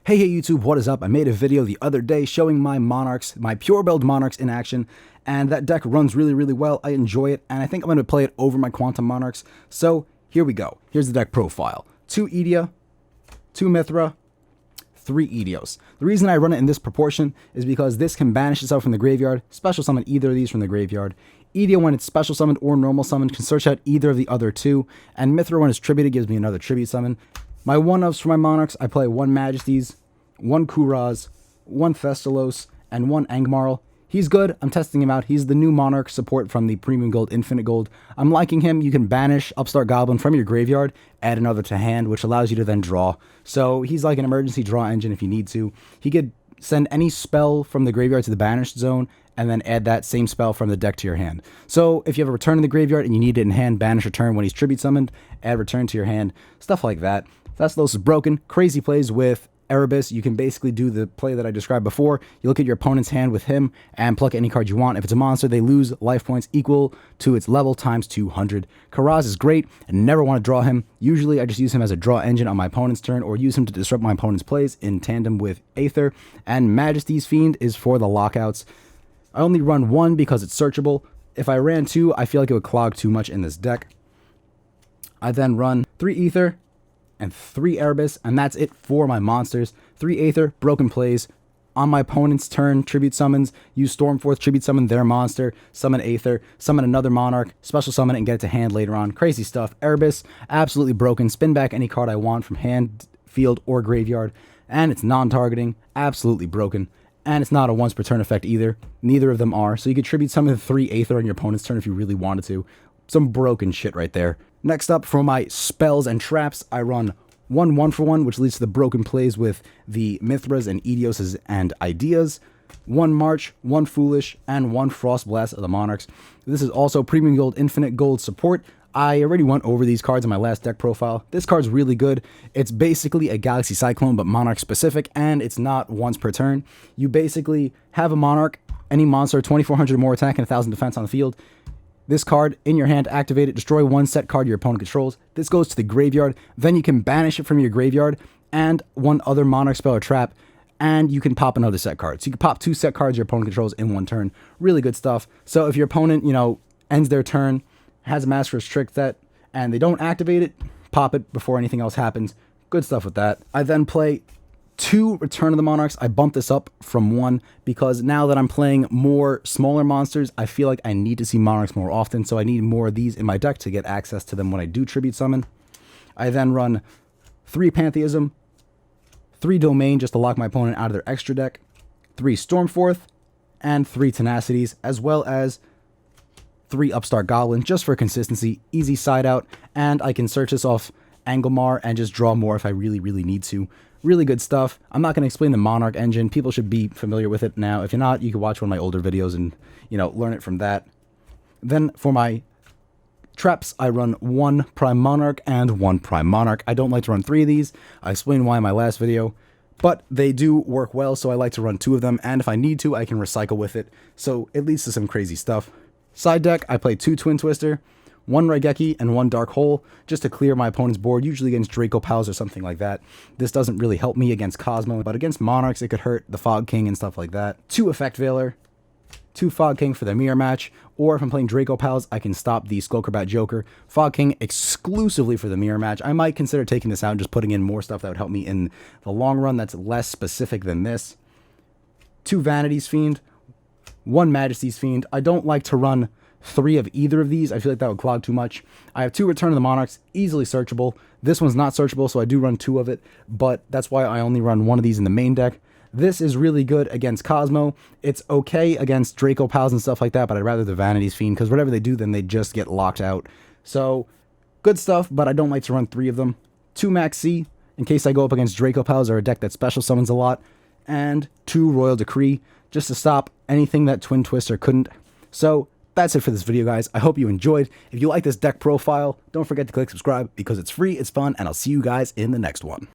Hey YouTube, what is up? I made a video the other day showing my Monarchs, my pure build Monarchs in action, and that deck runs really well. I enjoy it, and I think I'm going to play it over my Quantum Monarchs. So here we go. Here's the deck profile. 2 Edea, 2 Mithra, 3 YUGIOHs. The reason I run it in this proportion is because this can banish itself from the graveyard, special summon either of these from the graveyard. Edea, when it's special summoned or normal summoned, can search out either of the other two, and Mithra, when it's tributed, gives me another tribute summon. My one-ofs for my Monarchs, I play 1 Majesties, 1 Kuraz, 1 Thestalos, and 1 Angmarl. He's good. I'm testing him out. He's the new Monarch support from the Premium Gold, Infinite Gold. I'm liking him. You can banish Upstart Goblin from your graveyard, add another to hand, which allows you to then draw. So he's like an emergency draw engine if you need to. He could send any spell from the graveyard to the banished zone, and then add that same spell from the deck to your hand. So if you have a return in the graveyard and you need it in hand, banish return when he's tribute summoned, add return to your hand, stuff like that. Thestalos is broken. Crazy plays with Erebus. You can basically do the play that I described before. You look at your opponent's hand with him and pluck any card you want. If it's a monster, they lose life points equal to its level times 200. Kuraz is great. I never want to draw him. Usually I just use him as a draw engine on my opponent's turn or use him to disrupt my opponent's plays in tandem with Aether. And Majesty's Fiend is for the lockouts. I only run 1 because it's searchable. If I ran 2, I feel like it would clog too much in this deck. I then run 3 Aether and 3 Erebus, and that's it for my monsters. 3 Aether, broken plays. On my opponent's turn, tribute summons, use Stormforth, tribute summon their monster, summon Aether, summon another Monarch, special summon it and get it to hand later on. Crazy stuff. Erebus, absolutely broken. Spin back any card I want from hand, field, or graveyard, and it's non-targeting, absolutely broken. And it's not a once per turn effect either. Neither of them are, so you could tribute summon 3 Aether on your opponent's turn if you really wanted to. Some broken shit right there. Next up, for my spells and traps, I run 1 1-for-1, which leads to the broken plays with the Mithras and YUGIOHs and Ideas. 1 March, 1 Foolish, and 1 Frost Blast of the Monarchs. This is also Premium Gold, Infinite Gold support. I already went over these cards in my last deck profile. This card's really good. It's basically a Galaxy Cyclone, but Monarch specific, and it's not once per turn. You basically have a Monarch, any monster, 2400 more attack and 1000 defense on the field. This card in your hand, activate it, destroy 1 set card your opponent controls. This goes to the graveyard. Then you can banish it from your graveyard and 1 other Monarch spell or trap, and you can pop another set card. So you can pop 2 set cards your opponent controls in 1 turn. Really good stuff. So if your opponent, ends their turn, has a Master's Trick set, and they don't activate it, pop it before anything else happens. Good stuff with that. I then play 2 Return of the Monarchs. I bumped this up from 1 because now that I'm playing more smaller monsters, I feel like I need to see Monarchs more often, so I need more of these in my deck to get access to them when I do tribute summon. I then run 3 Pantheism, 3 Domain just to lock my opponent out of their extra deck, 3 Stormforth, and 3 Tenacities, as well as 3 Upstart Goblin, just for consistency, easy side out, and I can search this off Angmar and just draw more if I really need to. Really good stuff. I'm not going to explain the Monarch engine. People should be familiar with it now. If you're not, you can watch one of my older videos and, learn it from that. Then for my traps, I run 1 Prime Monarch and 1 Prime Monarch. I don't like to run 3 of these. I explained why in my last video, but they do work well, so I like to run 2 of them, and if I need to, I can recycle with it, so it leads to some crazy stuff. Side deck, I play 2 Twin Twister, 1 Raigeki, and 1 Dark Hole, just to clear my opponent's board, usually against Draco Pals or something like that. This doesn't really help me against Cosmo, but against Monarchs, it could hurt the Fog King and stuff like that. 2 Effect Veiler, 2 Fog King for the mirror match, or if I'm playing Draco Pals, I can stop the Skullcrobat Joker. Fog King exclusively for the mirror match. I might consider taking this out and just putting in more stuff that would help me in the long run that's less specific than this. 2 Vanity's Fiend, 1 Majesty's Fiend. I don't like to run 3 of either of these. I feel like that would clog too much. I have 2 Return of the Monarchs, easily searchable. This one's not searchable, so I do run 2 of it, but that's why I only run 1 of these in the main deck. This is really good against Cosmo. It's okay against Draco Pals and stuff like that, but I'd rather the Vanity's Fiend, because whatever they do, then they just get locked out. So, good stuff, but I don't like to run 3 of them. 2 Max C, in case I go up against Draco Pals or a deck that special summons a lot, and 2 Royal Decree, just to stop anything that Twin Twister couldn't. So, that's it for this video, guys. I hope you enjoyed. If you like this deck profile, don't forget to click subscribe because it's free, it's fun, and I'll see you guys in the next one.